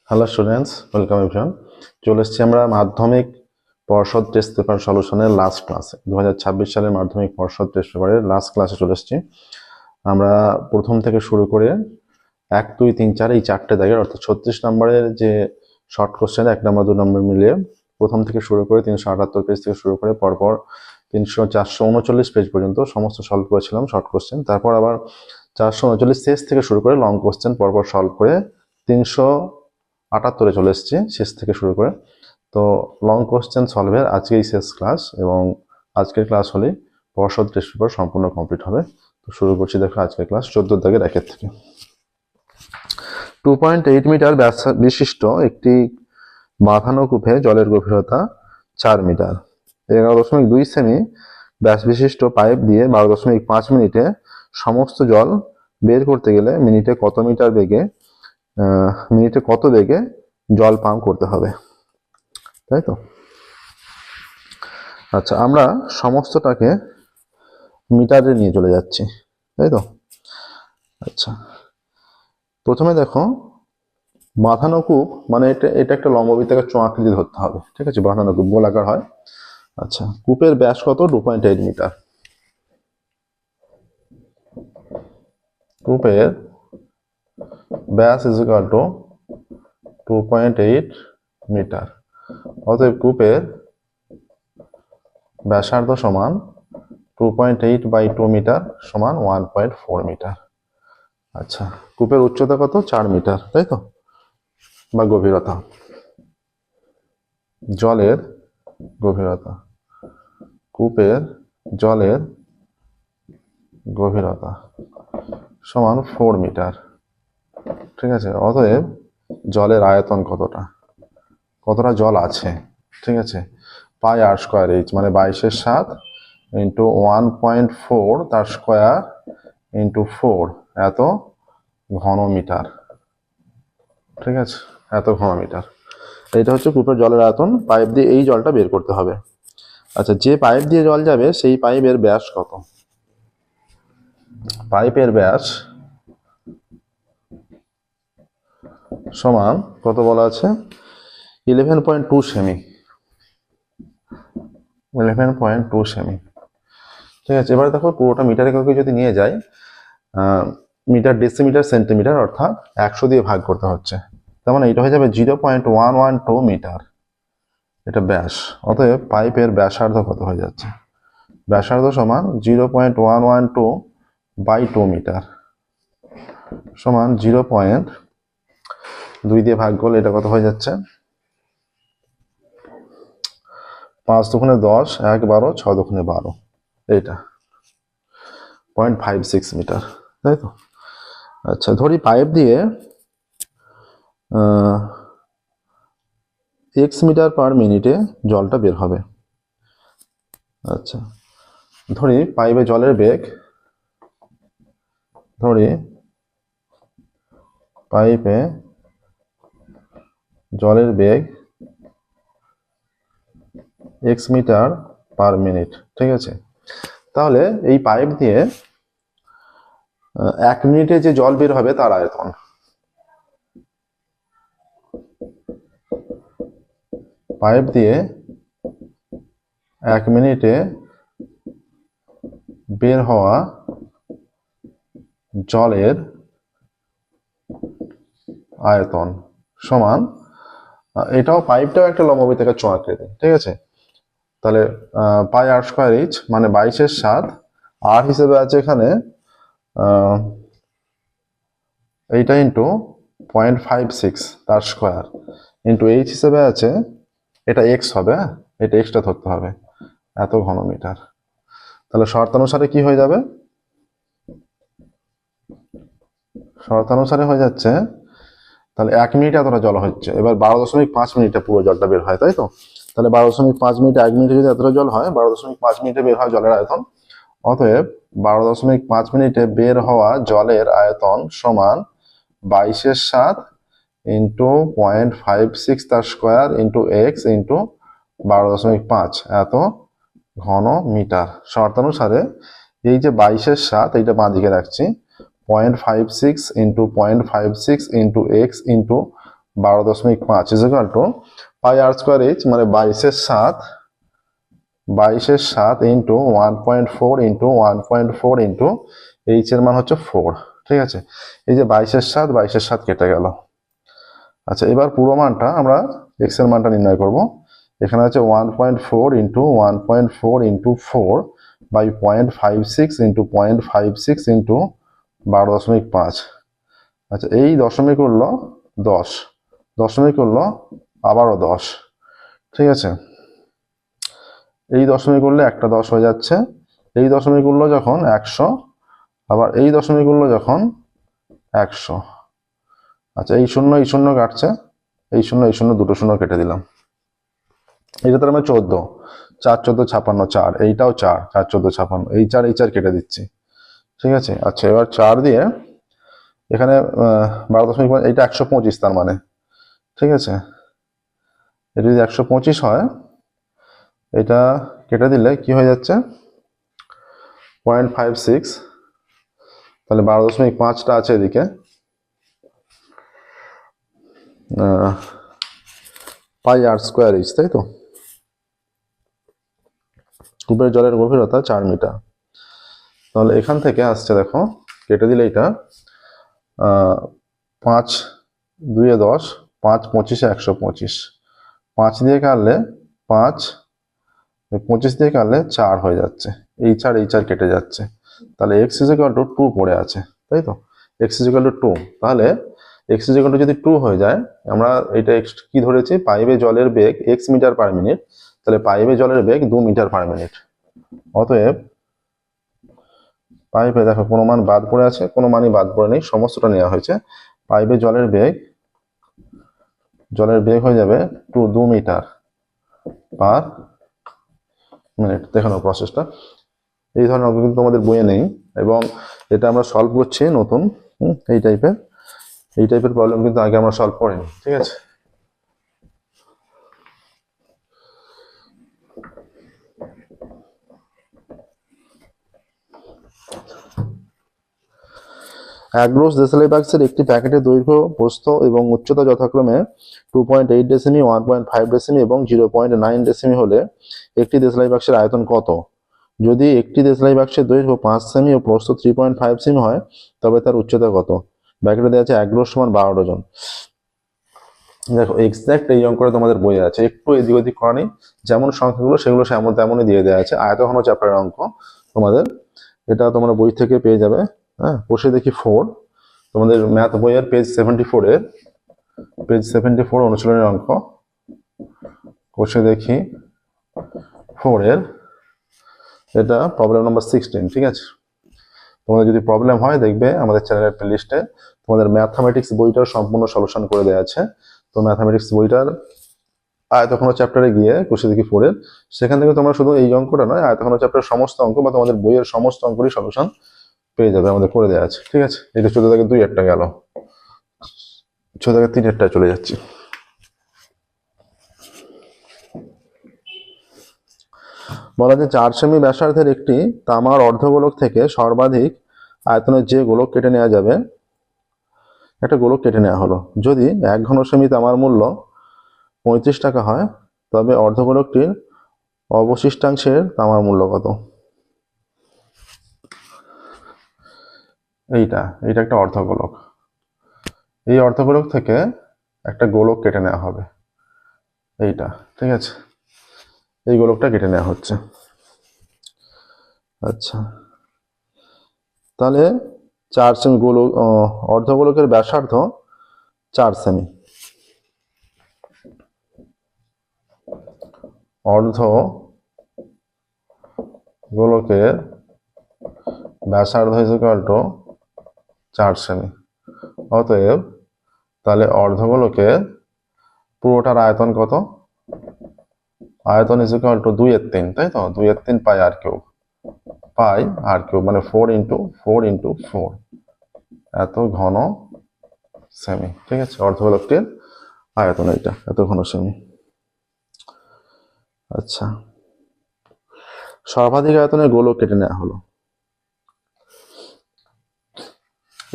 Hello students, welcome everyone. চলে এসেছি আমরা মাধ্যমিক পর্ষদ টেস্ট পেপার সলিউশনের লাস্ট ক্লাসে। 2026 সালের মাধ্যমিক পর্ষদ টেস্ট পেপারের লাস্ট ক্লাসে চলে এসেছি। আমরা প্রথম থেকে শুরু করে 1, 2, 3, 4 এই 4টে দাগের অর্থাৎ 36 নম্বরের যে শর্ট কোশ্চেন 1 নম্বর 2 নম্বর মিলিয়ে প্রথম থেকে শুরু করে 378 পেজ থেকে শুরু করে পরপর 439 পেজ পর্যন্ত সমস্ত সলভ করেছিলাম শর্ট কোশ্চেন। তারপর আবার 439 শেষ থেকে শুরু করে লং কোশ্চেন পরপর সলভ করে 378 চলে এসেছি শেষ থেকে শুরু করে। তো লং কোশ্চেন সলভের আজকেই শেষ ক্লাস এবং আজকের ক্লাস হলেই পর্ষদ টেস্ট পেপার সম্পূর্ণ কমপ্লিট হবে। তো শুরু করছি, দেখো আজকের ক্লাস 14 দাগের 1 থেকে। 2.8 মিটার ব্যাস বিশিষ্ট একটি বাঁধানো কূপে জলের গভীরতা 4 মিটার। 11.2 সেমি ব্যাস বিশিষ্ট পাইপ দিয়ে 12.5 মিনিটে সমস্ত জল বের করতে গেলে মিনিটে কত বেগে জল পাম্প করতে হবে, তাই তো? আচ্ছা, আমরা সমস্তটাকে মিটারে নিয়ে চলে যাচ্ছি, তাই তো? আচ্ছা, প্রথমে দেখো বাঁধানো কূপ মানে এটা একটা লম্ববৃত্তাকার চোঙাকৃতি ধরতে হবে, ঠিক আছে? বাঁধানো কূপ গোলাকার হয়। আচ্ছা, কূপের ব্যাস কত? 2.8 মিটার। কূপের ব্যাস ইজ ইকুয়াল টু 2.8 মিটার। অতএব কূপের ব্যাসার্ধ সমান 2.8/2 মিটার সমান 1.4 মিটার। আচ্ছা, কূপের উচ্চতা কত? 4 মিটার, তাই তো? বা গভীরতা, জলের গভীরতা, কূপের জলের গভীরতা সমান 4 মিটার, ঠিক আছে? অতএব জলের আয়তন কতটা জল আছে, ঠিক আছে? পাই আর স্কোয়ার এইচ মানে 22/7 ইন্টু 1.4 তার স্কোয়ার ইন্টু 4 এত ঘন মিটার, ঠিক আছে? এত ঘন মিটার। এটা হচ্ছে কূপের জলের আয়তন। পাইপ দিয়ে এই জলটা বের করতে হবে। আচ্ছা, যে পাইপ দিয়ে জল যাবে সেই পাইপের ব্যাস কত? পাইপের ব্যাস সমান কত বলা আছে? 11.2 সেমি। 11.2 সেমি, ঠিক আছে? এবার দেখো পুরোটা মিটার এককে যদি নিয়ে যাই, মিটার ডেসিমিটার সেন্টিমিটার অর্থাৎ 100 দিয়ে ভাগ করতে হচ্ছে, তার মানে এটা হয়ে যাবে 0.112 মিটার, এটা ব্যাস। অতএব পাইপের ব্যাসার্ধ কত হয়ে যাচ্ছে? ব্যাসার্ধ সমান 0.112/2 মিটার সমান 0.2 দিয়ে ভাগ করলে এটা কত হয়ে যাচ্ছে? 5 দুগুণে 10, 1 12, 6 দুগুণে 12, এইটা 0.56 মিটার, তাই তো? আচ্ছা, ধরি পাইপ দিয়ে x মিটার পার মিনিটে জলটা বের হবে। আচ্ছা, ধরি পাইপে জলের বেগ, x মিটার পার মিনিট, ঠিক আছে? তাহলে এই পাইপ দিয়ে 1 মিনিটে যে জল বের হবে তার আয়তন, পাইপ দিয়ে 1 মিনিটে বের হওয়া জলের আয়তন সমান, এটাও পাইপটাও একটা লম্ববৃত্তাকার চোঙাকৃতি, ঠিক আছে? তাহলে পাই আর স্কোয়ার এইচ মানে 22/7, আর হিসেবে আছে এখানে এইটা ইন্টু 0.56 তার স্কোয়ার ইন্টু এইচ হিসেবে আছে, এটা এক্স হবে, এটা এক্সটা ধরতে হবে, এত ঘন মিটার। তাহলে শর্তানুসারে কি হয়ে যাবে? শর্তানুসারে হয়ে যাচ্ছে তাহলে 1 মিনিটে এতটা জল হচ্ছে। এবার 12.5 মিনিটে পুরো জলটা বের হয়, তাই তো? তাহলে 12.5 মিনিটে 1 মিনিটে যদি এতটা জল হয়, 12.5 মিনিটে বের হয় জলের আয়তন। অতএব 12.5 মিনিটে বের হওয়া জলের আয়তন সমান 22/7 ইন্টু 0.56 তার স্কোয়ার ইন্টু এক্স ইন্টু 12.5 এত ঘন মিটার। শর্তানুসারে এই যে 22/7 এইটা বাঁ দিকে রাখছি, 0.56 into 0.56 into x into 12.5 is equal to pi r square h, মানে 22/7 ইন্টু 1.4 ইন্টু 1.4 ইন্টু এইচ এর মান হচ্ছে 4। ঠিক আছে, এই যে 22/7 কেটে গেল। আচ্ছা, এবার পুরো মানটা আমরা এক্স এর মানটা নির্ণয় করব। এখানে আছে 1.4 into 1.4 into 4 by 0.56 into 0.56 into 12.5। আচ্ছা, এই দশমিক উঠল 10, দশমিক উঠল আবারও 10। ঠিক আছে, এই দশমিক উঠলে একটা 10 হয়ে যাচ্ছে, এই দশমিক উঠল যখন 100, আবার এই দশমিক উঠল যখন 100। আচ্ছা, এই শূন্য কাটছে, এই শূন্য দুটো শূন্য কেটে দিলাম। এটা তার মানে 14, 4 14 56, 4, এইটাও 4, 4 14 56, এই 4 কেটে দিচ্ছি। ঠিক আছে, আচ্ছা এবার 4 দিয়ে এখানে 12.5, এইটা 125 তার মানে। ঠিক আছে, এটা যদি 125 হয়, এটা কেটে দিলে কি হয়ে যাচ্ছে 0.56, তাহলে 12.5টা আছে এদিকে, পাই আর স্কোয়ার এইচ, তাই তো। কূপের জলের গভীরতা 4 মিটার। তাহলে এখান থেকে আসছে, দেখো কেটে দিলে এটা 5 2 10, 5 25 125, 5 দিয়ে কাটলে 5, 25 দিয়ে কাটলে 4 হয়ে যাচ্ছে, এই 4 কেটে যাচ্ছে। তাহলে এক্স ইজ ইকুয়াল টু 2 পড়ে আছে, তাই তো। এক্স ইজ ইকুয়াল টু 2, তাহলে এক্স ইজ ইকুয়াল টু যদি 2 হয়ে যায়, আমরা এটা এক্স কি ধরেছি, পাইপে জলের বেগ x মিটার পার মিনিট, তাহলে পাইপে জলের বেগ 2 মিটার পার মিনিট। অতএব পাইপে দেখো কোনো মান বাদ পড়ে আছে, কোনো মানই বাদ পড়ে নেই, সমস্তটা নেওয়া হয়েছে। পাইপে জলের বেগ হয়ে যাবে 2 মিটার পার মিনিট। দেখো না প্রসেসটা, এই ধরনের অঙ্ক কিন্তু আমাদের বইয়ে নেই, এবং এটা আমরা সলভ করছি নতুন। এই টাইপের প্রবলেম কিন্তু আগে আমরা সলভ করিনি। ঠিক আছে, অ্যাগ্রোস দেশালাই বাক্সের একটি প্যাকেটের দৈর্ঘ্য, প্রস্থ এবং উচ্চতা যথাক্রমে 2.8 ডেসিমি, 1.5 ডেসিমি এবং 0.9 ডেসিমি হলে একটি দেশালাই বাক্সের আয়তন কত? যদি একটি দেশালাই বাক্সের দৈর্ঘ্য 5 সেমি ও প্রস্থ 3.5 সেমি হয়, তবে তার উচ্চতা কত? ব্র্যাকেটে দেওয়া আছে অ্যাগ্রোস সমান 12 ডজন। দেখো এক্সাক্ট এই অঙ্কটা তোমাদের বইয়ে আছে, একটু এদিক ওদিক করা নেই, যেমন সংখ্যাগুলো সেগুলো তেমনই দিয়ে দেওয়া আছে। আয়তঘন চ্যাপ্টারের অঙ্ক তোমাদের, এটা তোমরা বই থেকে পেয়ে যাবে। হ্যাঁ, বসে দেখি 4, তোমাদের ম্যাথ বইয়ের পেজ 74 অনুশীলনের অঙ্ক, বসে দেখি 4 এর, এটা প্রবলেম নাম্বার 16। ঠিক আছে, তোমাদের যদি প্রবলেম হয় দেখবে আমাদের চ্যানেলের প্লেলিস্টে তোমাদের ম্যাথামেটিক্স বইটার সম্পূর্ণ সলিউশন করে দেওয়া আছে। তো ম্যাথামেটিক্স বইটার আয়তঘন চ্যাপ্টারে গিয়ে বসে দেখি 4 এর, সেখান থেকে তোমরা শুধু এই অঙ্কটা নয়, আয়তঘন চ্যাপ্টারের সমস্ত অঙ্ক বা তোমাদের বইয়ের সমস্ত অঙ্করই সলিউশন পেয়ে যাবে, আমাদের করে দেওয়া আছে। ঠিক আছে, এটা 14 থেকে 2 একটা গেল, 14 থেকে 3 একটা চলে যাচ্ছি। বলা যে 4 সেমি ব্যাসার্ধের একটি তামার অর্ধগোলক থেকে সর্বাধিক আয়তনের যে গোলক কেটে নেওয়া যাবে, একটা গোলক কেটে নেওয়া হলো। যদি 1 ঘন সেমি তামার মূল্য 35 টাকা হয়, তবে অর্ধগোলকটির অবশিষ্টাংশের তামার মূল্য কত? এইটা একটা অর্ধগোলক, এই অর্ধগোলক থেকে একটা গোলক কেটে নেওয়া হবে, এইটা। ঠিক আছে, এই গোলকটা কেটে নেওয়া হচ্ছে। আচ্ছা, তাহলে 4 সেমি গোলক, অর্ধগোলকের ব্যাসার্ধ 4 সেমি, অর্ধ গোলকের ব্যাসার্ধ ইকুয়াল টু 4 সেমি। অতএব তাহলে অর্ধগোলকের পুরোটার আয়তন কত? আয়তন ইকুয়াল টু 2/3, তাই তো, 2/3 পাই আর কিউব, মানে 4 ইন্টু 4 এত ঘন সেমি। ঠিক আছে, অর্ধগোলকটির আয়তন এটা এত ঘন সেমি। আচ্ছা, সর্বাধিক আয়তনের গোলক কেটে নেওয়া হলো।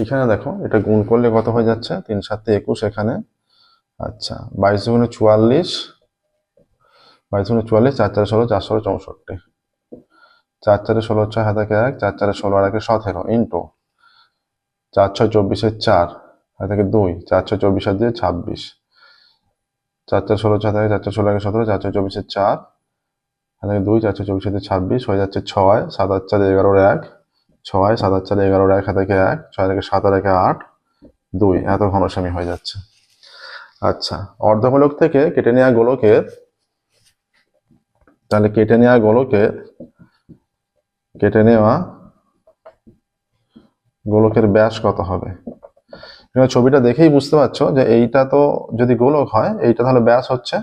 এখানে দেখো এটা গুণ করলে কত হয়ে যাচ্ছে, 3 7 21, এখানে আচ্ছা 22 গুণে 44, 22 গুণে 44, 4 4 16, 4 16 64, 4 4 16 6 হাতে 1, 4 4 16 আর 1 17 ইন্টু 4 6 24 4 হাতে 2, 4 6 24 আর 2 26, 4 4 16 6 4 4 16 17, 4 6 24 4 হাতে 2, 4 6 24 26 হয়ে যাচ্ছে 6, 7 8 4 11 1, 6 7 8 4 11 1 হাতে 1, 6 থেকে 7 আর 1 8, 2 এত ঘনসেমি হয়ে যাচ্ছে। আচ্ছা অর্ধগোলক থেকে কেটে নেওয়া গোলকের, তাহলে কেটে নেওয়া গোলকের ব্যাস কত হবে? এখানে ছবিটা দেখেই বুঝতে পারছো যে এইটা তো যদি গোলক হয় এইটা তাহলে ব্যাস হচ্ছে,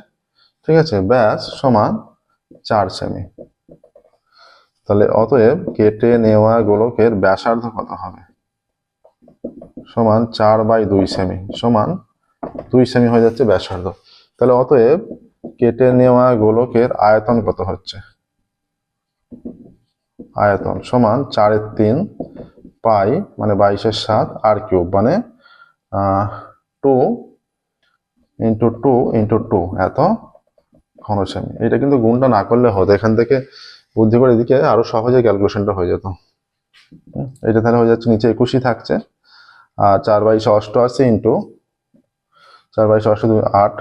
ঠিক আছে, ব্যাস সমান 4 সেমি। তাহলে অতএব কেটে নেওয়া গোলকের ব্যাসার্ধ কত হবে? সমান 4/2 সেমি, সমান 2 সেমি হয়ে যাচ্ছে ব্যাসার্ধ। তাহলে অতএব কেটে নেওয়া গোলকের আয়তন কত হচ্ছে? আয়তন সমান 4/3 পাই মানে 22/7 আর কিউব মানে 2 ইন্টু 2 ইন্টু 2 এত ঘনসেমি। এটা কিন্তু গুণটা না করলে হতো, এখান থেকে বুদ্ধি করে এদিকে আরো সহজে ক্যালকুলেশনটা হয়ে যেত। এটা তাহলে হয়ে যাচ্ছে নিচে 21ই থাকছে, আর 4/88 ইন্টু 4/88 8,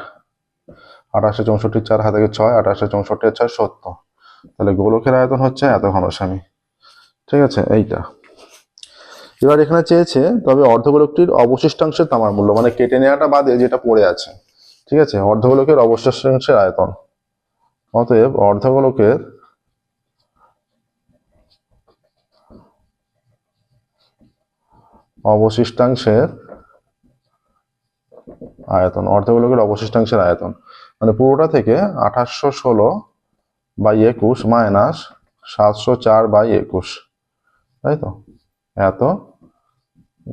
28 64 4 হাতে 6, 28 64 6 70। তাহলে গোলকের আয়তন হচ্ছে এত ঘনসেমি, ঠিক আছে এইটা। এবার এখানে চেয়েছে তবে অর্ধগোলকটির অবশিষ্টাংশের তামার মূল্য, মানে কেটে নেওয়াটা বাদে যেটা পড়ে আছে, ঠিক আছে, অর্ধগোলকের অবশিষ্টাংশের আয়তন। অতএব অর্ধগোলকের অবশিষ্টাংশের আয়তন, অর্ধগোলকের অবশিষ্টাংশের আয়তন মানে পুরোটা থেকে 2816/21 মাইনাস 704/21, তাই তো, এত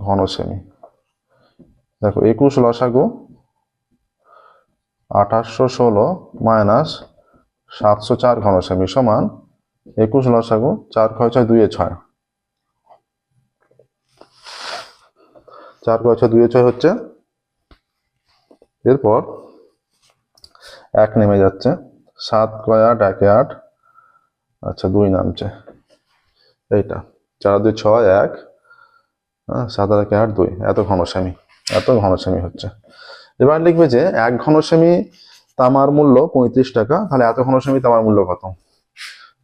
ঘনসেমি। দেখো 21 লসাগু, 2816 মাইনাস 704 ঘনসেমি সমান 21 লসাগু 4 6 6 2 6, 4 6 6 2 6 হচ্ছে। এরপর 1 নেমে যাচ্ছে, 7 8 1 8, আচ্ছা 2 নামছে, এইটা 4 2 6 1, 7 1 8 2 এত ঘনসেমি হচ্ছে। এবার লিখবে যে 1 ঘনসেমি তামার মূল্য 35 টাকা, তাহলে এত ঘনসেমি তামার মূল্য কত?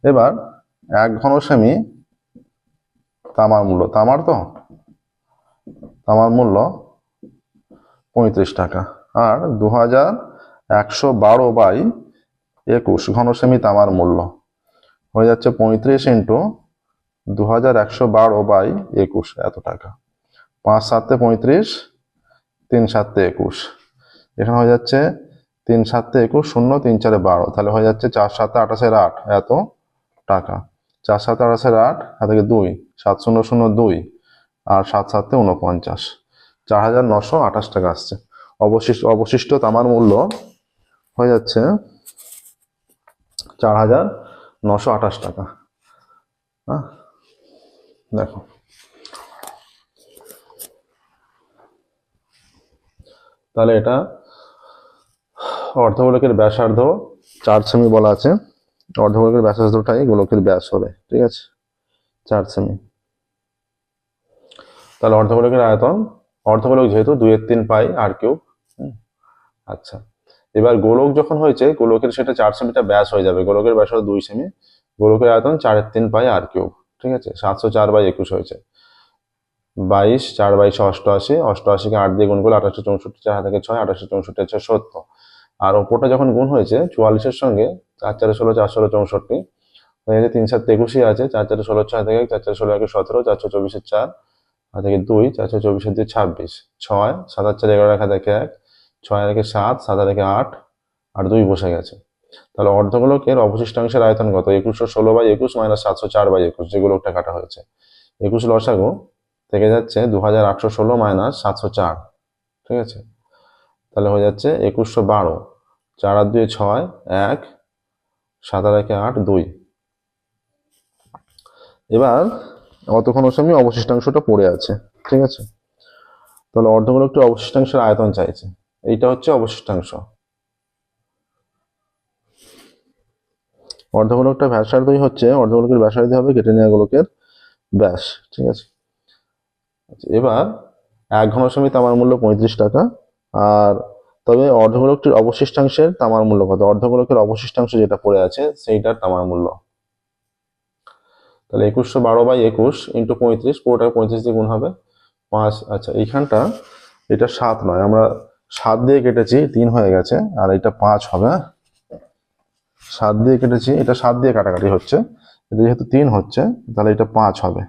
এবার 1 ঘনসেমি তামার মূল্য, তামার মূল্য 35 টাকা, আর 2112/21 ঘনসেমি তামার মূল্য হয়ে যাচ্ছে 35 ইন্টু 2112/21 এত টাকা। 5 7 35, 3 7 21, এখানে হয়ে যাচ্ছে 3 7 21 0 3 4 12, তাহলে হয়ে যাচ্ছে 4 7 28 8 এত টাকা। 4 7 28 8 হাতে 2, 7 0 0 2 আর 7 7 49, 4928 টাকা আসছে। অবশিষ্ট তামার মূল্য হয়ে যাচ্ছে 4928 টাকা। দেখো তাহলে এটা অর্ধগোলকের ব্যাসার্ধ 4 সেমি বলা আছে, অর্ধগোলকের ব্যাসার্ধটাই গোলকের ব্যাস হবে, ঠিক আছে, 4 সেমি। তাহলে অর্ধগোলকের আয়তন, অর্ধগোলক যেহেতু 2/3 পাই আর কিউব। আচ্ছা এবার গোলক যখন হয়েছে, গোলকের সেটা 4 সেমিটা ব্যাস হয়ে যাবে, গোলকের ব্যাসার্ধ 2 সেমি, গোলকের আয়তন 4/3 পাই আর কিউব, ঠিক আছে, 704/21 হয়েছে। 22 4 22 88, 88 কে 8 দিয়ে গুণ করলে 28 64 4 থেকে 6, 28 64 6 70, আর ওপরটা যখন গুণ হয়েছে 44 এর সঙ্গে 4 4 16 4 16 64 হয়ে গেছে, 3 7 21 আছে, 4 4 16 6 থেকে 4 4 16 1 17, 4 6 24 4 আর থেকে 2, 4 6 24 2 26, 6 7 8 4 11 1 থেকে 1, 6 থেকে 7 7 থেকে 8 আর 2 বসে গেছে। তাহলে অর্ধগোলকের অবশিষ্টাংশের আয়তন কত? 2116/21 মাইনাস 704/21, যে গোলকটা কাটা হয়েছে। 21 লসাগু থেকে যাচ্ছে 2816 মাইনাস 704, ঠিক আছে, তাহলে হয়ে যাচ্ছে 2112, 4 আর 2 6 1, 7 আর 1 8 2। এবার অত ঘনসেমি অবশিষ্টাংশটা পড়ে আছে, ঠিক আছে। তাহলে অর্ধগোলকটির অবশিষ্টাংশের আয়তন চাইছে, এইটা হচ্ছে অবশিষ্টাংশ। অর্ধগোলকটা ব্যাসার্ধই হচ্ছে অর্ধগোলকের ব্যাসার্ধ হবে কেটে নেওয়া গোলকের ব্যাস। ঠিক আছে, এবার 1 ঘনসেমি তামার মূল্য 35 টাকা। আর তবে অর্ধগোলকটির অবশিষ্টাংশের তামার মূল্য কত? অর্ধগোলকের অবশিষ্টাংশ যেটা পড়ে আছে সেইটার তামার মূল্য, তাহলে 2112/21 ইন্টু 35, পুরোটাকে 35 দিয়ে গুণ হবে 5। আচ্ছা, এইখানটা এটা 7 নয়, আমরা 7 দিয়ে কেটেছি, 3 হয়ে গেছে, আর এটা 5 হবে। 7 দিয়ে কেটেছি, এটা 7 দিয়ে কাটাকাটি হচ্ছে, এটা যেহেতু 3 হচ্ছে তাহলে এটা 5 হবে।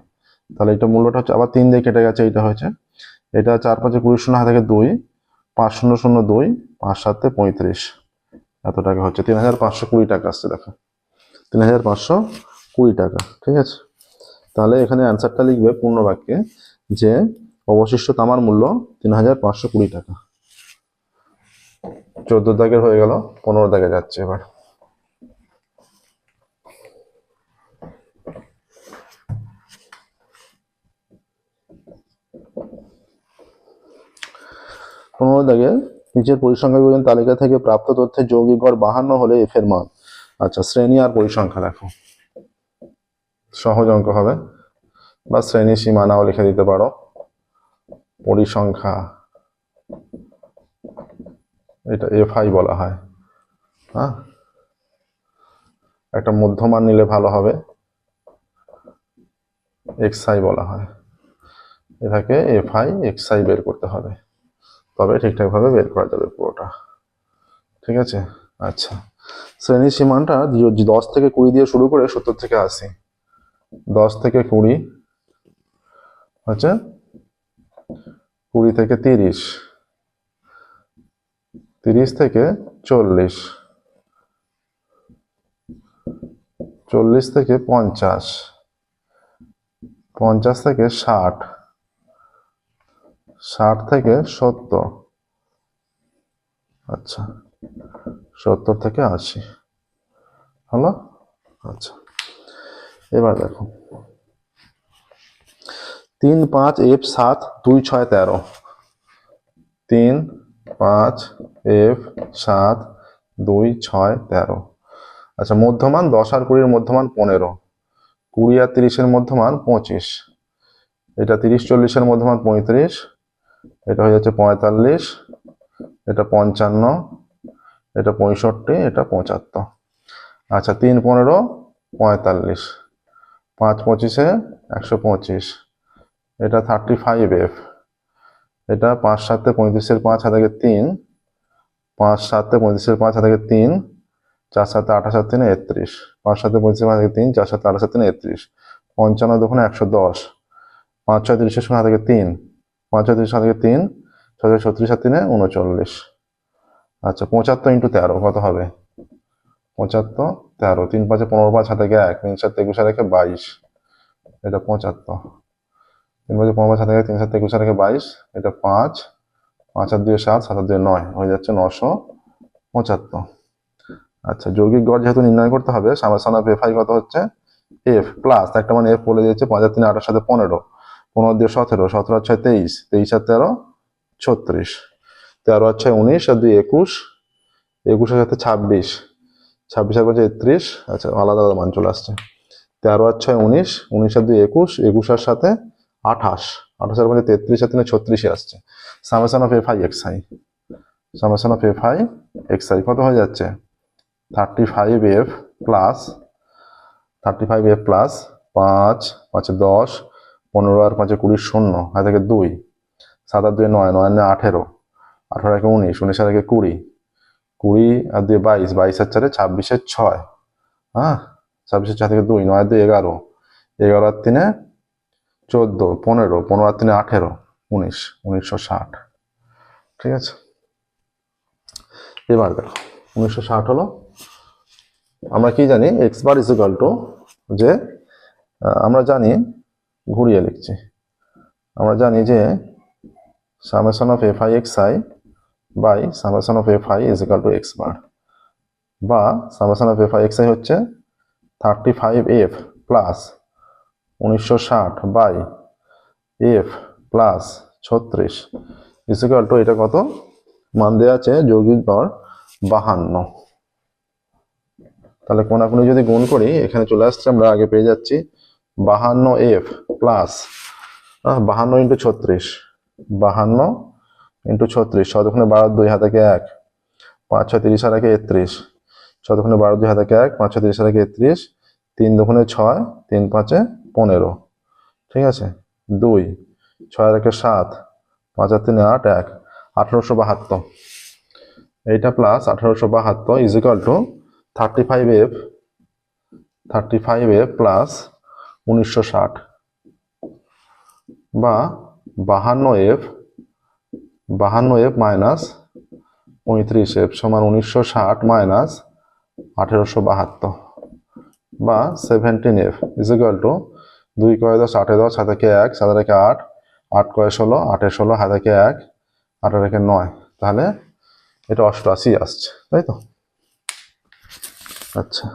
তাহলে এটা মূল্যটা হচ্ছে, আবার 3 দিয়ে কেটে গেছে, এটা হয়েছে, এটা 4 5 20 শূন্য হাতে থেকে 2, 5 0 0 2, 5 7 35, এত টাকা হচ্ছে 3520 টাকা আসছে। দেখো 3520 টাকা। ঠিক আছে, তাহলে এখানে অ্যান্সারটা লিখবে পূর্ণ বাক্যে যে অবশিষ্ট তামার মূল্য 3520 টাকা। 14 দাগের হয়ে গেল, 15 দাগে যাচ্ছে এবার। দাগে নিচের পরিসংখ্যান তালিকা থেকে প্রাপ্ত তথ্যের যৌগিক গড় 52 হলে এফ এর মান। আচ্ছা, শ্রেণী আর পরিসংখ্যা দেখো, সহজ অঙ্ক হবে, বা শ্রেণী সীমানাও লিখে দিতে পারো। পরিসংখ্যা এটা এফআই বলা হয়। হ্যাঁ, একটা মধ্যমান নিলে ভালো হবে, এক্সআই বলা হয়। এটাকে এফআই এক্সআই বের করতে হবে, তবে ঠিকঠাক ভাবে বের করা যাবে পুরোটা। ঠিক আছে, আচ্ছা, শ্রেণী সীমানটা 10 থেকে 20 দিয়ে শুরু করে 70 থেকে 80। 10 থেকে 20 হচ্ছে, 20 থেকে 30, 30 থেকে 40, 40 থেকে 50, 50 থেকে 60, 60 থেকে 70, আচ্ছা 70 থেকে 80 হলো। আচ্ছা, এবার দেখো 3 5 F 7 2 6 13, 3 5 F 7 2 6 13। আচ্ছা, মধ্যমান 10 আর 20 এর মধ্যমান 15, 20 আর 30 এর মধ্যমান 25, এটা 30 40 এর মধ্যমান 35, এটা হয়ে যাচ্ছে 45, এটা 55, এটা 65, এটা 75। আচ্ছা, 3 15 45, 5 25 125, এটা 35F, এটা 5 7 35 এর 5 হাতে 3, 5 7 35 এর 5 হাতে 3, 4 7 28 3 31, 5 7 35 এর 5 হাতে 3, 4 7 28 3 31, 55 2 110, 5 6 30 এর হাতে 3, 5 6 30 হাতে 3, 6 6 36 3 39। আচ্ছা, 75 ইন্টু 13 কত হবে? 75 13, 3 5 15 5 হাতে 1, 3 7 21 হাতে 22, এটা 75, 3 5 15 5 হাতে 3 7 21 হাতে 22, এটা 5, 5 আর 2 7, 7 আর 2 9, হয়ে যাচ্ছে 975। আচ্ছা, যৌগিক গড় যেহেতু নির্ণয় করতে হবে, সামেশন অফ এফআই কত হচ্ছে? এফ প্লাস একটা মানে এফ বলে দিয়েছে, 5 আর 3 8 সাথে 15, 15 দিয়ে 17, 17 আর 6 23, 23 আর 13 36, 13 আর 6 19, আর 2 21, 21 এর সাথে 26, 26 আর 5 31। আচ্ছা, আলাদা আলাদা মান চলে আসছে। 13 আর 6 19, 19 আর 2 21, 21 আর সাথে 28, 28 আর 5 33, আর 3 36 আসছে। Summation of FI XI, summation of FI XI কত হয়ে যাচ্ছে? 35F প্লাস 35F প্লাস 5 5 10, 15 আর 5 20 শূন্য, হাতে থেকে 2, 7 আর 2 9, 9 আর 18, 18 আর 19, 19 আর 20, 20 আর 2 22, 22 আর 4 26 আর 6, হ্যাঁ 26 আর 6 থেকে 2, 9 আর 2 11, 11 আর 3 14, 15, 15 আর 3 18, 19, 1960। ঠিক আছে, এবার দেখো 1960 হলো। আমরা কি জানি? X bar is equal to, যে আমরা জানি, ঘুরিয়ে লিখছি, আমরা জানি যে summation of f i x i by summation of f i is equal to x bar, বা summation of f i x i হচ্ছে 35F plus 1960 by f plus 36 is equal to, এটা কত? মান দেওয়া আছে যৌগিক গড় 52। তাহলে কোনাকুনি যদি গুণ করি এখানে চলে আসছে, আমরা আগে পেয়ে যাচ্ছি 52F প্লাস 52 ইন্টু 36, 52 ইন্টু 36, 6 দুগুণে 12, 2 হাতে 1, 5 6 30 আর 31, 6 দুগুণে 12, 2 হাতে 1, 5 6 30 আর 31, 3 দুগুণে 6, 3 5 15, ঠিক আছে, 2 6 আর 7, 5 আর 3 8, 1, 1872। এইটা plus 1872 is equal two 35F plus 1960 বা 52F মাইনাস 35F সমান 1960 মাইনাস 1872 বা 17F ইজ ইকুয়াল টু 2 কয় 10 8 10 হাতে 1 7 রেখে 8 8 কয় 16 8 16 হাতে 1 8 রেখে 9, তাহলে এটা 88 আসছে, তাই তো। আচ্ছা,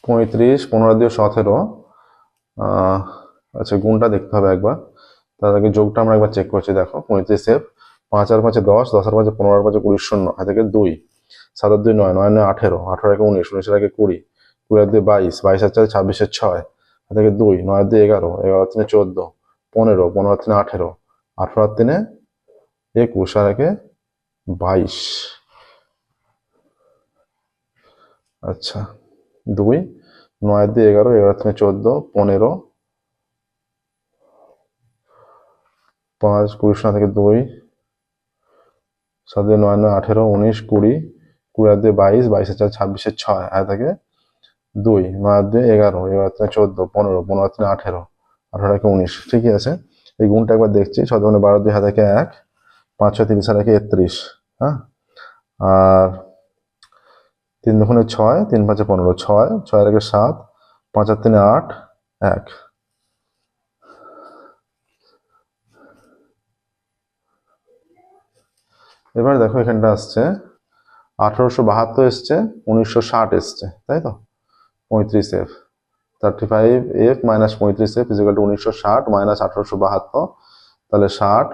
পঁয়ত্রিশ 15 দিয়ে 17, আচ্ছা গুণটা দেখতে হবে একবার, তার আগে যোগটা আমরা একবার চেক করছি। দেখো 35F 5 আর 5 10, 10 আর 5 15 আর 5 20, 0 হাতে 2, 7 আর 2 9, 9 9 18, 18 একে 19, 19 একে 20, 20 আর 2 22, 22 আর 4 26 এর 6 হাতে 2, 9 আর 2 11, 11 আর 3 14, 15, 15 আর 3 18, 18 আর 3 21 আর একে 22। আচ্ছা 2, 9 আর 2 11, 11 আর 3 14, 15, 5 20 থেকে 2, 7 9 9 18 19 20, 20 আর 2 22, 22 আর 4 26 এর 6 আর থেকে 2, 9 আর 2 11, 11 আর 3 14, 15, 15 আর 3 18, 18 একে 19, ঠিকই আছে। এই গুণটা একবার দেখছি, 6 দুগুণে 12, 2 হাতে 1, 5 6 30 আর 31, হ্যাঁ, আর 3 দুগুণে 6, 3 5 15, 6 6 আর 7, 5 আর 3 8, 1। এবার দেখো এখানটা আসছে 1872 এসছে, 1960 এসছে, তাই তো। 35F 35F minus 35F is equal two 1960 minus 1872, তাহলে 60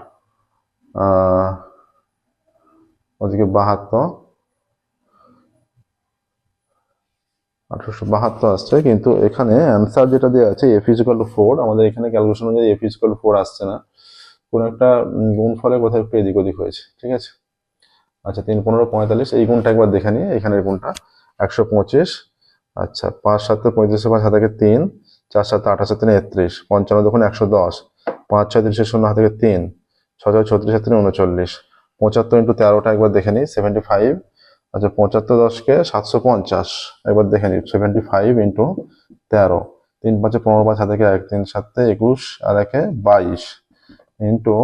ওদিকে 72, 1872 আসছে, কিন্তু এখানে অ্যান্সার যেটা দেওয়া আছে F ইজ ইকুয়াল টু 4, আমাদের এখানে ক্যালকুলেশন অনুযায়ী F ইজ ইকুয়াল টু 4 আসছে না, কোন একটা গুণফলে কোথাও একটু এদিক ওদিক হয়েছে, ঠিক আছে। আচ্ছা 3 15 45, এই গুণটা একবার দেখে নিই, এখানের গুণটা 125, আচ্ছা 5 7 35 5 হাতে 3, 4 7 28 3 31, 55 দুগুণে 110, 5 6 30 0 হাতে 3, 6 6 36 3 39, 75 ইন্টু 13টা একবার দেখে নিই 75, আচ্ছা 75 10কে 750 একবার দেখে নিই 75 ইন্টু 13, 3 5 15 5 হাতে 1, 3 7 21 আর 1 22 ইন্টু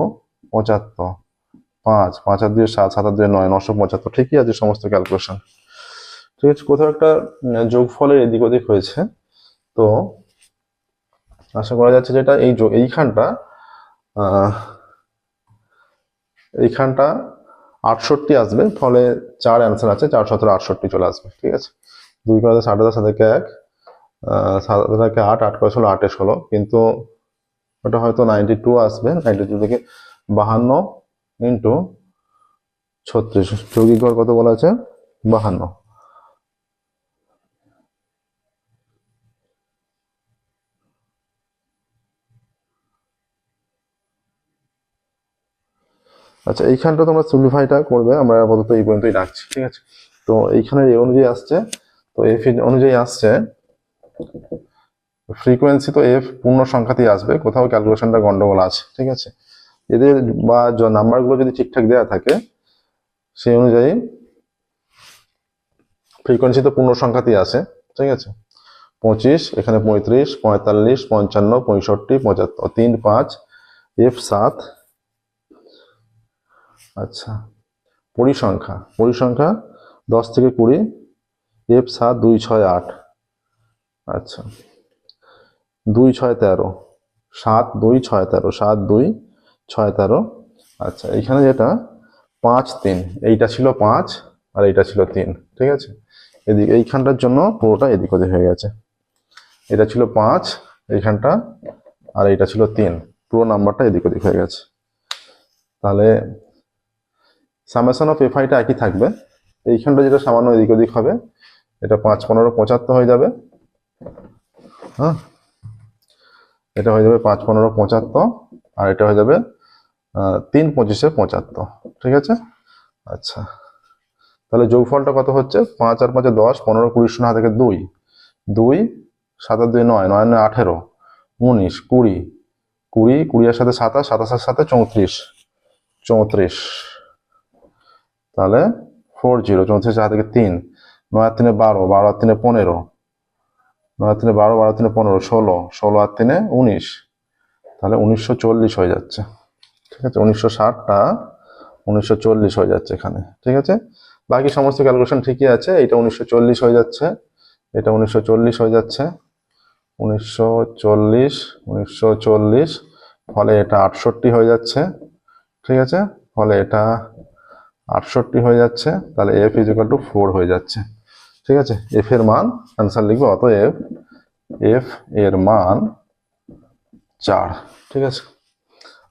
75, 5 5 আর 2 7, 7 আর 2 9, 975, ঠিকই আছে সমস্ত ক্যালকুলেশন, ঠিক আছে। কোথাও একটা যোগফলের এদিক ওদিক হয়েছে, তো আশা করা যাচ্ছে যেটা এইখানটা 68 আসবে, ফলে 4 অ্যান্সার আছে, 4 17 68 চলে আসবে, ঠিক আছে। 2 করে 7 10 থেকে 1, 7 থেকে 8, 8 করে 16, 8 এ 16, কিন্তু ওটা হয়তো 92 আসবে, 92 থেকে 52 ইন্টু 36, যৌগিক গড় কত বলা আছে 52। আচ্ছা এইখানটা তোমরা সিম্পলিফাইটা করবে, আমরা আপাতত এই পর্যন্তই রাখছি, ঠিক আছে। তো এইখানের এই অনুযায়ী আসছে, তো এফ অনুযায়ী আসছে ফ্রিকোয়েন্সি, তো এফ পূর্ণ সংখ্যাতেই আসবে, কোথাও ক্যালকুলেশনটা গন্ডগোল আছে, ঠিক আছে। এদের বা নাম্বারগুলো যদি ঠিকঠাক দেওয়া থাকে সেই অনুযায়ী ফ্রিকোয়েন্সি তো পূর্ণ সংখ্যাতেই আসে, ঠিক আছে। 25, এখানে 35, 45, 55, 65, 75, 3 5, F 7, আচ্ছা পরিসংখ্যা 10 থেকে 20, F 7 2 6 8, আচ্ছা 2 6 13, 7 2 6 13, 7 2 6 13, আচ্ছা এখানে যেটা 5 3, এইটা ছিল 5 আর এইটা ছিল 3, ঠিক আছে। এদিকে এইখানটার জন্য পুরোটা এদিক ওদিক হয়ে গেছে, এটা ছিল 5 এইখানটা, আর এইটা ছিল 3, পুরো নাম্বারটা এদিক ওদিক হয়ে গেছে। তাহলে সামেশন অফ এফআইটা একই থাকবে, এইখানটা যেটা সামান্য এদিক ওদিক হবে, এটা 5 15 75 হয়ে যাবে। হ্যাঁ, এটা হয়ে যাবে 5 15 75, আর এটা হয়ে যাবে 3 25 75। ঠিক আছে, আচ্ছা তাহলে যোগফলটা কত হচ্ছে? 5 আর 5 10, 15 20 শূন্য থেকে 2, 2 7 আর 2 9, 9 9 18, 19 20, 20 20 এর সাথে 27, 27 এর সাথে 34, 34, তাহলে 40, 34 4 থেকে 3, 9 আর 3 12, 12 আর 3 15, 9 আর 3 12, 12 আর 3 15, 16, 16 আর 3 19, তাহলে 1940 হয়ে যাচ্ছে। ঠিক আছে, 1960টা 1940 হয়ে যাচ্ছে এখানে। ঠিক আছে, বাকি সমস্ত ক্যালকুলেশন ঠিকই আছে। এটা 1940 হয়ে যাচ্ছে, এটা 1940 হয়ে যাচ্ছে, 1940 1940, ফলে এটা 68 হয়ে যাচ্ছে। ঠিক আছে, ফলে এটা 68 হয়ে যাচ্ছে। তাহলে f = 4 হয়ে যাচ্ছে। ঠিক আছে, f এর মান অ্যান্সার লিখবো, অতএব f এর মান 4। ঠিক আছে,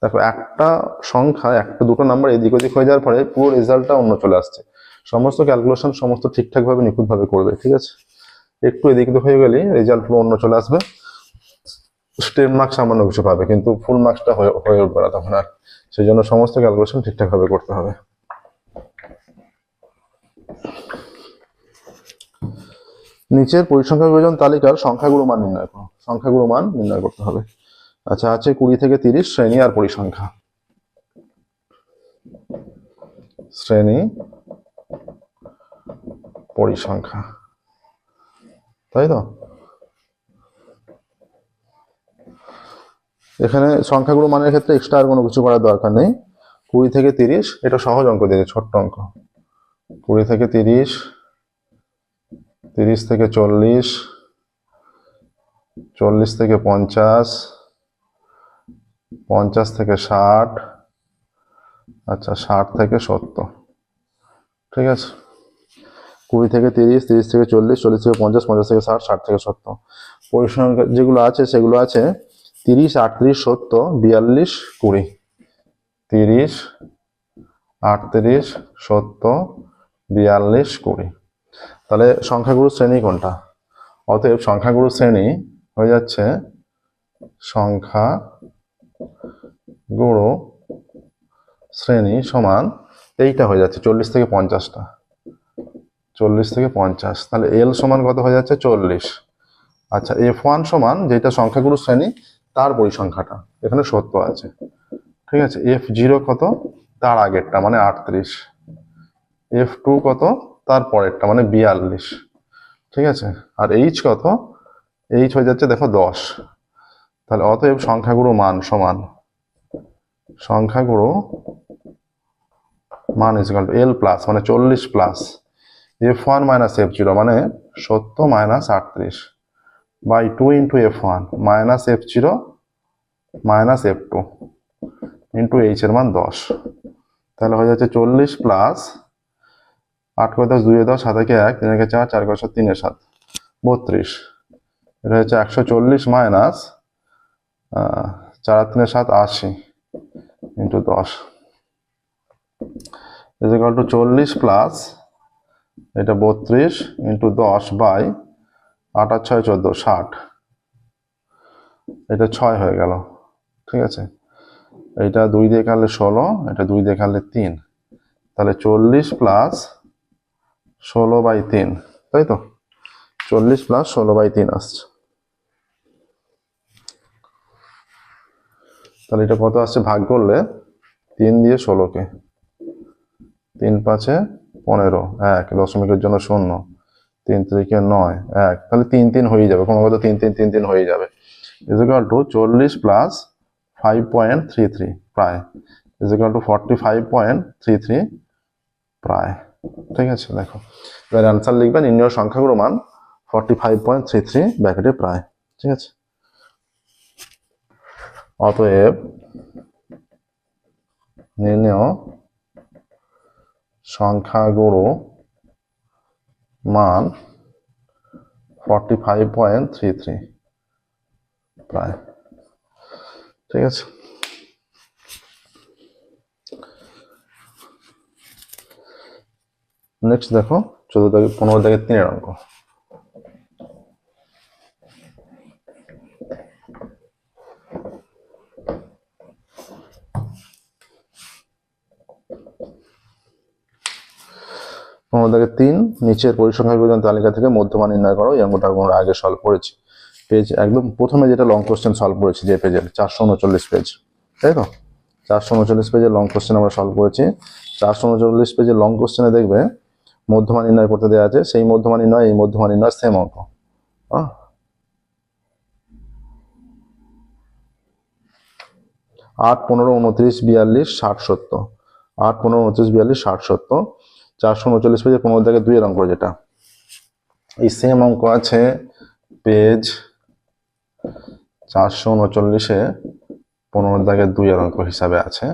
দেখো একটা সংখ্যা, একটা দুটো নাম্বার এদিক ওদিক হয়ে যাওয়ার পরে পুরো রেজাল্টটা অন্য চলে আসছে। সমস্ত ক্যালকুলেশন সমস্ত ঠিকঠাকভাবে নিখুঁতভাবে করবে। ঠিক আছে, একটু এদিক ওদিক হয়ে গেলেই রেজাল্ট পুরো অন্য চলে আসবে। স্টেপ মার্কস সামান্য কিছু পাবে, কিন্তু ফুল মার্কসটা হয়ে উঠবে না তখন আর। সেই জন্য সমস্ত ক্যালকুলেশন ঠিকঠাকভাবে করতে হবে। নিচের পরিসংখ্যান বিভাজন তালিকার সংখ্যাগুলো মান নির্ণয় করো। সংখ্যাগুলো মান নির্ণয় করতে হবে। আচ্ছা, আছে 20 থেকে 30 শ্রেণী আর পরিসংখ্যা। শ্রেণী পরিসংখ্যা, তাই তো? এখানে সংখ্যাগুলো মানের ক্ষেত্রে এক্সট্রা আর কোনো কিছু করার দরকার নেই। 20 থেকে 30, এটা সহজ অঙ্ক দিয়েছে, ছোট্ট অঙ্ক। 20 থেকে 30, 30 থেকে 40, 40 থেকে 50, 50 থেকে 60, আচ্ছা 60 থেকে 70। ঠিক আছে, 20 থেকে 30, 30 থেকে 40, 40 থেকে 50, 50 থেকে 60, 60 থেকে 70। পরিসংখ্যা যেগুলো আছে সেগুলো আছে 30, 38, 70, 42, 20। 30, 38, 70, 42, 20। তাহলে সংখ্যাগুরু শ্রেণী কোনটা? অতএব সংখ্যাগুরু শ্রেণী হয়ে যাচ্ছে সংখ্যাগুরু শ্রেণী সমান এইটা হয়ে যাচ্ছে 40 থেকে 50টা, 40 থেকে 50। তাহলে এল সমান কত হয়ে যাচ্ছে? 40। আচ্ছা, F1 সমান যেটা সংখ্যাগুরু শ্রেণী তার পরিসংখ্যাটা, এখানে 70 আছে। ঠিক আছে, F0 কত? তার আগেরটা মানে 38। F2 কত? তার পরেরটা মানে 42। ঠিক আছে, আর H কত? H হয়ে যাচ্ছে দেখো 10। তাহলে অতএব সংখ্যাগুরু মান সমান সংখ্যাগুরু মান ইকুয়াল টু L প্লাস মানে 40 প্লাস F1 মাইনাস F0 মানে 70 minus 38 by 2 into F1 minus F0 minus F2 into H এর মান 10। তাহলে হয়ে যাচ্ছে 40 প্লাস 8 করে 10, 2 এ 10, 7 একে 1, 3 একে 4, 4 করে 7, 3 এ 7, 32। এটা হচ্ছে 140 মাইনাস 4 আর 3 এ 7, 80 into 10 is equal to 40 plus এটা 32 ইন্টু 10 বাই 8 আর 6 14, 60। এটা 6 হয়ে গেল। ঠিক আছে, এটা 2 দিয়ে কাটলে 16, এটা 2 দিয়ে কাটলে 3, তাহলে 40 প্লাস 16/3, তাই তো? 40 প্লাস 16/3 আসছে। তাহলে এটা কত আসছে ভাগ করলে? 3 দিয়ে 16কে, 3 5 15, 1 দশমিকের জন্য 0, 3 3 9, 1, তাহলে 3 3 হয়ে যাবে, কোনো কথা 3 3 3 3 হয়ে যাবে। ইজ ইকুয়াল টু 40 প্লাস 5.33 প্রায় ইজ ইকুয়াল টু 45.33 প্রায়। ঠিক আছে, দেখো এবার অ্যান্সার লিখবেন নির্ণয় সংখ্যাগুলো মান 45.33 ব্র্যাকেটে প্রায়। ঠিক আছে, অতএব নির্ণয় সংখ্যাগুলো মান 45.33 প্রায়। ঠিক আছে। নেক্সট দেখো 15-3 অঙ্ক। আমাদের 3 নিচের পরিসংখ্যান বিবরণ তালিকা থেকে মধ্যমান নির্ণয় করো। এই অঙ্কটা আমরা আগে সলভ করেছি। পেজ একদম প্রথমে যেটা লং কোশ্চেন সলভ করেছি যে পেজের 439 পেজ, তাই তো? 439 পেজের লং কোশ্চেন আমরা সলভ করেছি। 439 পেজের লং কোশ্চেনে দেখবে মধ্যমান নির্ণয় করতে দেওয়া আছে। সেই মধ্যমান নির্ণয় এই মধ্যমান নির্ণয় সেম অঙ্ক। 8, 15, 29, 42, 60, 70। 8, 15, 29, 42, 60, 70। 439 পেজে 15-2 অঙ্ক, যেটা এই সেম অঙ্ক আছে পেজ 439-এ 15-2 অঙ্ক হিসাবে আছে।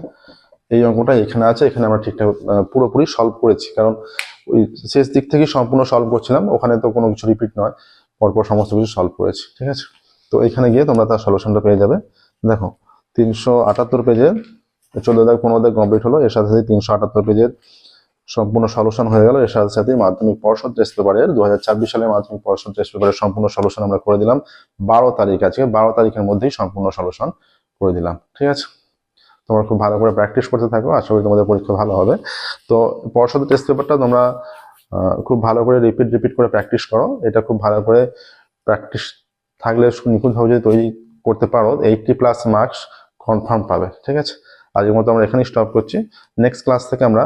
এই অঙ্কটা এখানে আছে, এখানে আমরা ঠিকঠাক পুরোপুরি সলভ করেছি, কারণ ওই শেষ দিক থেকে সম্পূর্ণ সলভ করছিলাম, ওখানে তো কোনো কিছু রিপিট নয়, পরপর সমস্ত কিছু সলভ করেছি। ঠিক আছে, তো এখানে গিয়ে তোমরা তার সলিউশনটা পেয়ে যাবে। দেখো 378 পেজে 14-15 কমপ্লিট হলো, এর সাথে সাথে 378 পেজের সম্পূর্ণ সলিউশন হয়ে গেল। এর সাথে সাথে মাধ্যমিক পর্ষদ টেস্ট পেপারের 2024 সালের মাধ্যমিক পর্ষদ টেস্ট পেপারের সম্পূর্ণ সলিউশন আমরা করে দিলাম 12 তারিখ। আজকে 12 তারিখের মধ্যেই সম্পূর্ণ সলিউশন করে দিলাম। ঠিক আছে, তোমরা খুব ভালো করে প্র্যাকটিস করতে থাকো, আশা করি তোমাদের পরীক্ষা ভালো হবে। তো পর্ষদ টেস্ট পেপারটা তোমরা খুব ভালো করে রিপিট করে প্র্যাকটিস করো। এটা খুব ভালো করে প্র্যাকটিস থাকলে নিখুঁতভাবে যদি তৈরি করতে পারো 80+ মার্কস কনফার্ম পাবে। ঠিক আছে, আজকের মতো আমরা এখানেই স্টপ করছি। নেক্সট ক্লাস থেকে আমরা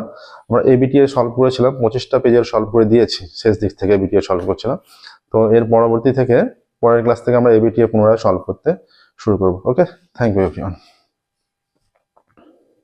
এবিটিএ সলভ করেছিলাম, 25টা পেজের সলভ করে দিয়েছি, শেষ দিক থেকে এবিটিএ সলভ করছিলাম। তো এর পরবর্তী থেকে পরের ক্লাস থেকে আমরা এবিটিএ পুনরায় সলভ করতে শুরু করবো। ওকে, থ্যাংক ইউ এভরিওয়ান।